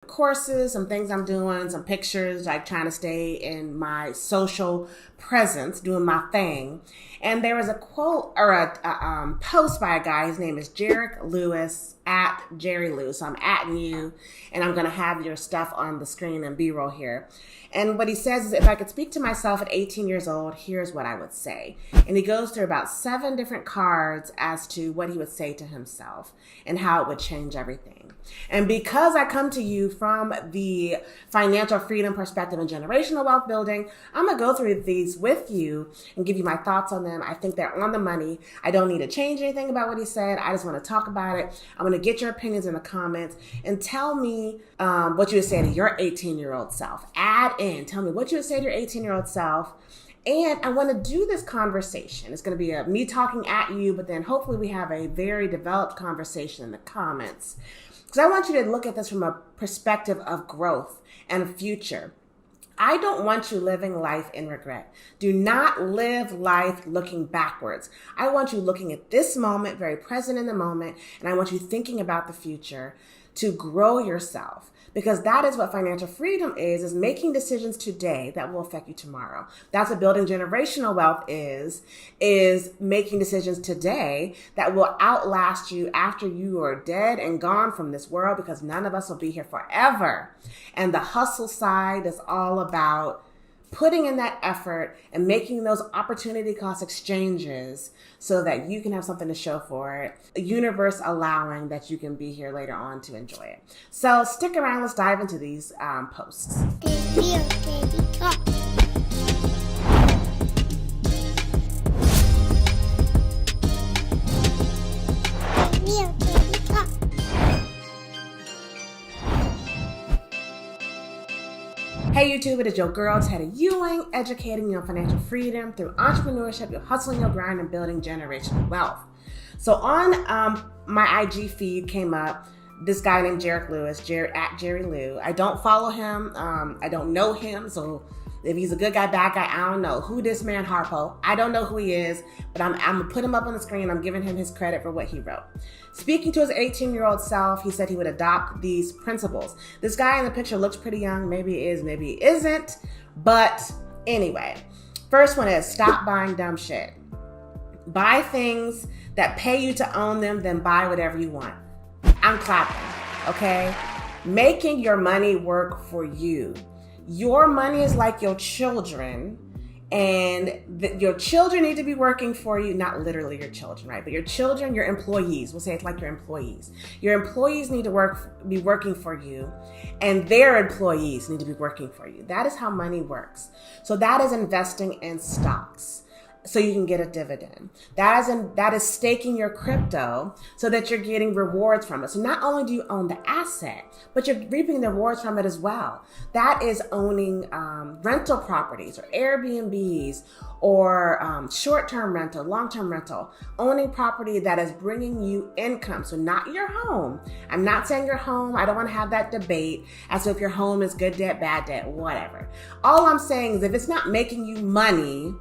courses, some things I'm doing, some pictures, like trying to stay in my social presence, doing my thing. And there was a quote or a post by a guy. His name is Jarek Lewis at Jerry Lou. So I'm atting you, and I'm going to have your stuff on the screen and B-roll here. And what he says is, if I could speak to myself at 18 years old, here's what I would say. And he goes through about 7 different cards as to what he would say to himself and how it would change everything. And because I come to you from the financial freedom perspective and generational wealth building, I'm going to go through these with you and give you my thoughts on them. I think they're on the money. I don't need to change anything about what he said. I just want to talk about it. I'm going to get your opinions in the comments and tell me what you would say to your 18-year-old self. Tell me what you would say to your 18-year-old self. And I want to do this conversation. It's going to be me talking at you, but then hopefully we have a very developed conversation in the comments. Because I want you to look at this from a perspective of growth and future. I don't want you living life in regret. Do not live life looking backwards. I want you looking at this moment, very present in the moment, and I want you thinking about the future to grow yourself. Because that is what financial freedom is making decisions today that will affect you tomorrow. That's what building generational wealth is making decisions today that will outlast you after you are dead and gone from this world, because none of us will be here forever. And the hustle side is all about putting in that effort and making those opportunity cost exchanges so that you can have something to show for it, the universe allowing that you can be here later on to enjoy it. So stick around, let's dive into these posts. Hey YouTube, it is your girl Teddy Ewing, educating you on financial freedom through entrepreneurship, your hustling, your grind, and building generational wealth. So on my IG feed came up this guy named Jarek Lewis, at Jerry Lou. I don't follow him. I don't know him. So if he's a good guy, bad guy, I don't know. Who this man Harpo? I don't know who he is, but I'm going to put him up on the screen. I'm giving him his credit for what he wrote. Speaking to his 18-year-old self, he said he would adopt ththese principles. This guy in the picture looks pretty young. Maybe he is, maybe he isn't. But anyway, first one is stop buying dumb shit. Buy things that pay you to own them, then buy whatever you want. I'm clapping, okay? Making your money work for you. Your money is like your children, and your children need to be working for you. Not literally your children, right? But your children, your employees. We'll say it's like your employees. Your employees need to be working for you, and their employees need to be working for you. That is how money works. So that is investing in stocks, so you can get a dividend. That is staking your crypto so that you're getting rewards from it. So not only do you own the asset, but you're reaping the rewards from it as well. That is owning rental properties or Airbnbs or short-term rental, long-term rental, owning property that is bringing you income. So not your home. I'm not saying your home. I don't want to have that debate as if your home is good debt, bad debt, whatever. All I'm saying is if it's not making you money,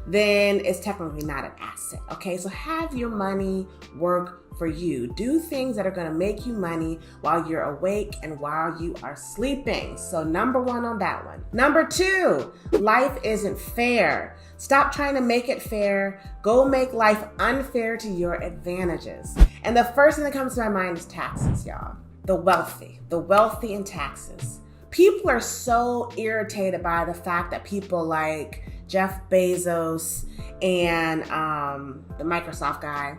then it's technically not an asset, okay? So have your money work for you. Do things that are gonna make you money while you're awake and while you are sleeping. So number 1 on that one. Number 2, life isn't fair. Stop trying to make it fair. Go make life unfair to your advantages. And the first thing that comes to my mind is taxes, y'all. The wealthy and taxes. People are so irritated by the fact that people like Jeff Bezos and the Microsoft guy,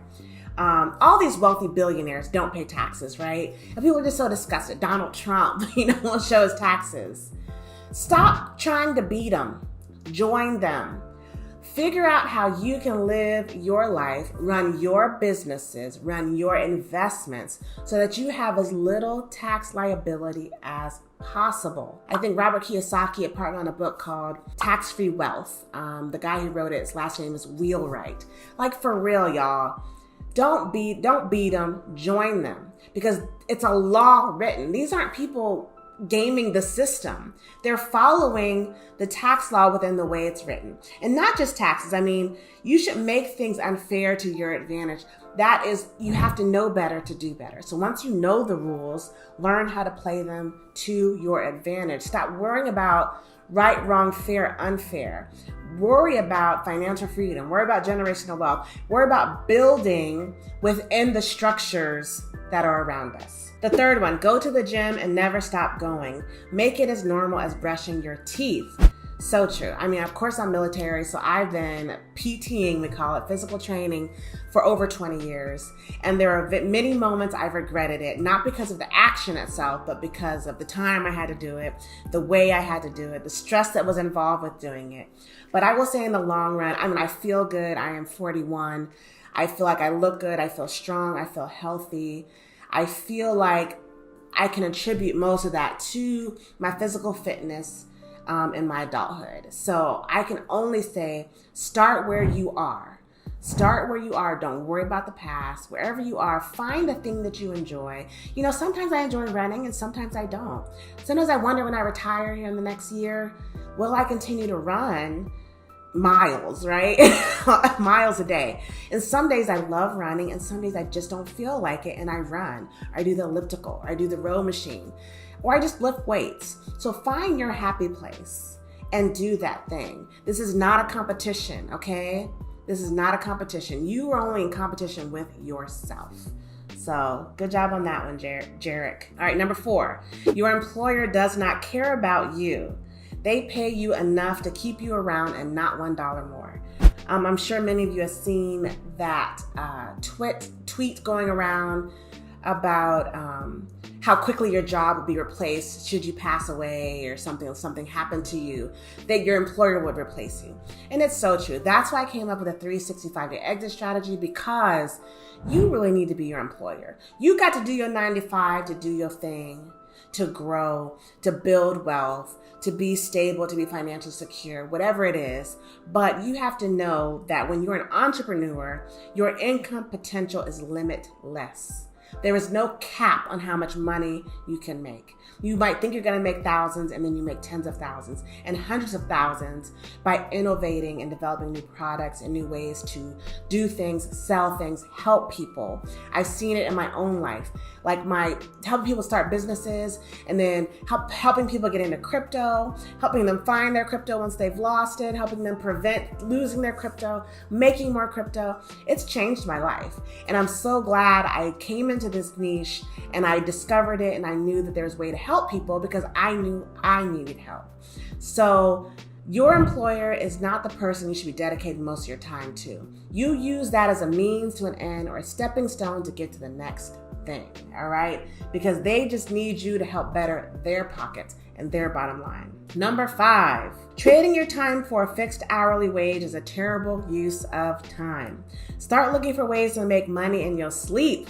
all these wealthy billionaires don't pay taxes, right? And people are just so disgusted. Donald Trump, won't show his taxes. Stop trying to beat them. Join them. Figure out how you can live your life, run your businesses, run your investments so that you have as little tax liability as possible. I think Robert Kiyosaki had partnered on a book called Tax-Free Wealth. The guy who wrote it, his last name is Wheelwright. Like for real, y'all. Don't beat them, join them, because it's a law written. These aren't people gaming the system. They're following the tax law within the way it's written. And not just taxes. I mean, you should make things unfair to your advantage. That is, you have to know better to do better. So once you know the rules, learn how to play them to your advantage. Stop worrying about right, wrong, fair, unfair. Worry about financial freedom. Worry about generational wealth. Worry about building within the structures that are around us. The third one, go to the gym and never stop going. Make it as normal as brushing your teeth. So true. I mean, of course I'm military, so I've been PTing, we call it, physical training, for over 20 years. And there are many moments I've regretted it, not because of the action itself, but because of the time I had to do it, the way I had to do it, the stress that was involved with doing it. But I will say in the long run, I mean, I feel good. I am 41. I feel like I look good. I feel strong. I feel healthy. I feel like I can attribute most of that to my physical fitness in my adulthood. So I can only say, start where you are. Start where you are. Don't worry about the past. Wherever you are, find the thing that you enjoy. You know, sometimes I enjoy running and sometimes I don't. Sometimes I wonder when I retire here in the next year, will I continue to run miles, right? Miles a day. And some days I love running and some days I just don't feel like it and I run. Or I do the elliptical, or I do the row machine, or I just lift weights. So find your happy place and do that thing. This is not a competition, okay? This is not a competition. You are only in competition with yourself. So good job on that one, Jarek. All right, number 4, your employer does not care about you. They pay you enough to keep you around and not $1 more. I'm sure many of you have seen that tweet going around about how quickly your job would be replaced should you pass away or something happened to you, that your employer would replace you. And it's so true. That's why I came up with a 365-day exit strategy, because you really need to be your employer. You got to do your 9 to 5 to do your thing, to grow, to build wealth, to be stable, to be financially secure, whatever it is. But you have to know that when you're an entrepreneur, your income potential is limitless. There is no cap on how much money you can make. You might think you're going to make thousands, and then you make tens of thousands and hundreds of thousands by innovating and developing new products and new ways to do things, sell things, help people. I've seen it in my own life, like helping people start businesses, and then helping people get into crypto, helping them find their crypto once they've lost it, helping them prevent losing their crypto, making more crypto. It's changed my life. And I'm so glad I came into this niche and I discovered it, and I knew that there was a way to help people because I knew I needed help. So your employer is not the person you should be dedicating most of your time to. You use that as a means to an end or a stepping stone to get to the next thing, all right? Because they just need you to help better their pockets and their bottom line. Number 5, trading your time for a fixed hourly wage is a terrible use of time. Start looking for ways to make money in your sleep.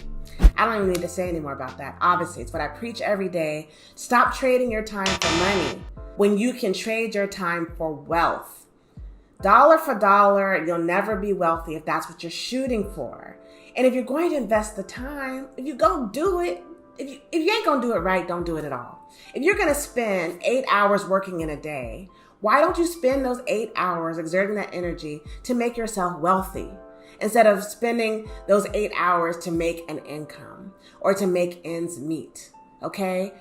I don't even need to say any more about that. Obviously, it's what I preach every day. Stop trading your time for money when you can trade your time for wealth. Dollar for dollar, you'll never be wealthy if that's what you're shooting for. And if you're going to invest the time, if you go do it, if you ain't gonna do it right, don't do it at all. If you're gonna spend 8 hours working in a day, why don't you spend those 8 hours exerting that energy to make yourself wealthy, instead of spending those 8 hours to make an income or to make ends meet? Okay?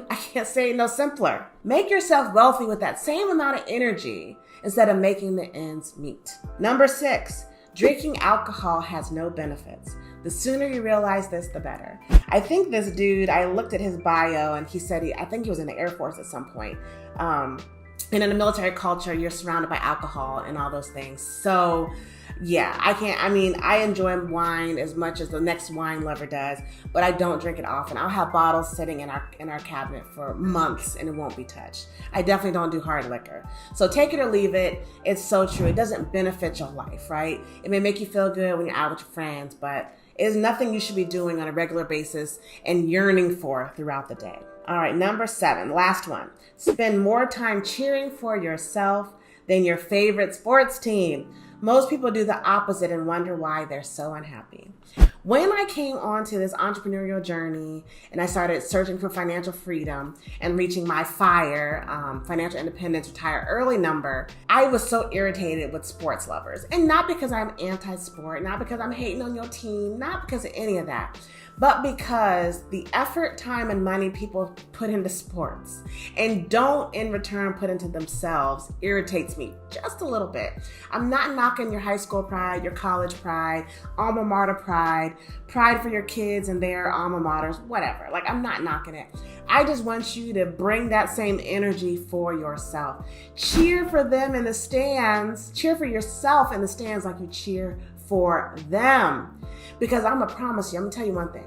I can't say it no simpler. Make yourself wealthy with that same amount of energy instead of making the ends meet. Number 6, drinking alcohol has no benefits. The sooner you realize this, the better. I think this dude, I looked at his bio and he said, I think he was in the Air Force at some point. And in a military culture, you're surrounded by alcohol and all those things. So yeah, I enjoy wine as much as the next wine lover does, but I don't drink it often. I'll have bottles sitting in our cabinet for months and it won't be touched. I definitely don't do hard liquor. So take it or leave it. It's so true. It doesn't benefit your life, right? It may make you feel good when you're out with your friends, but it's nothing you should be doing on a regular basis and yearning for throughout the day. All right, number 7, last one. Spend more time cheering for yourself than your favorite sports team. Most people do the opposite and wonder why they're so unhappy. When I came onto this entrepreneurial journey and I started searching for financial freedom and reaching my FIRE, financial independence, retire early number, I was so irritated with sports lovers. And not because I'm anti-sport, not because I'm hating on your team, not because of any of that, but because the effort, time, and money people put into sports and don't in return put into themselves irritates me just a little bit. I'm not knocking your high school pride, your college pride, alma mater pride for your kids and their alma maters, whatever. Like, I'm not knocking it. I just want you to bring that same energy for yourself. Cheer for them in the stands. Cheer for yourself in the stands like you cheer for them. Because I'm gonna promise you, I'm gonna tell you one thing.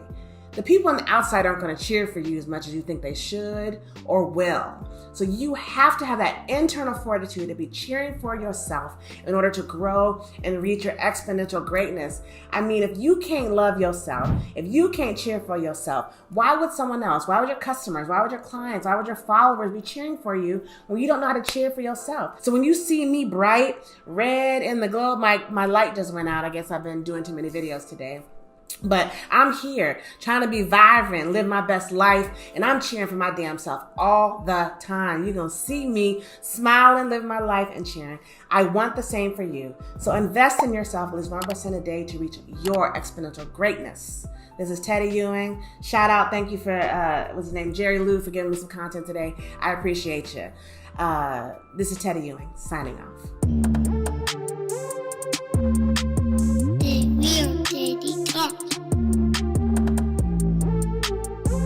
The people on the outside aren't gonna cheer for you as much as you think they should or will. So you have to have that internal fortitude to be cheering for yourself in order to grow and reach your exponential greatness. I mean, if you can't love yourself, if you can't cheer for yourself, why would someone else, why would your customers, why would your clients, why would your followers be cheering for you when you don't know how to cheer for yourself? So when you see me bright red in the globe, my light just went out. I guess I've been doing too many videos today. But I'm here trying to be vibrant, live my best life, and I'm cheering for my damn self all the time. You're going to see me smiling, living my life, and cheering. I want the same for you. So invest in yourself at least 1% a day to reach your exponential greatness. This is Teddy Ewing. Shout out. Thank you for, what's his name? Jerry Lou for giving me some content today. I appreciate you. This is Teddy Ewing signing off.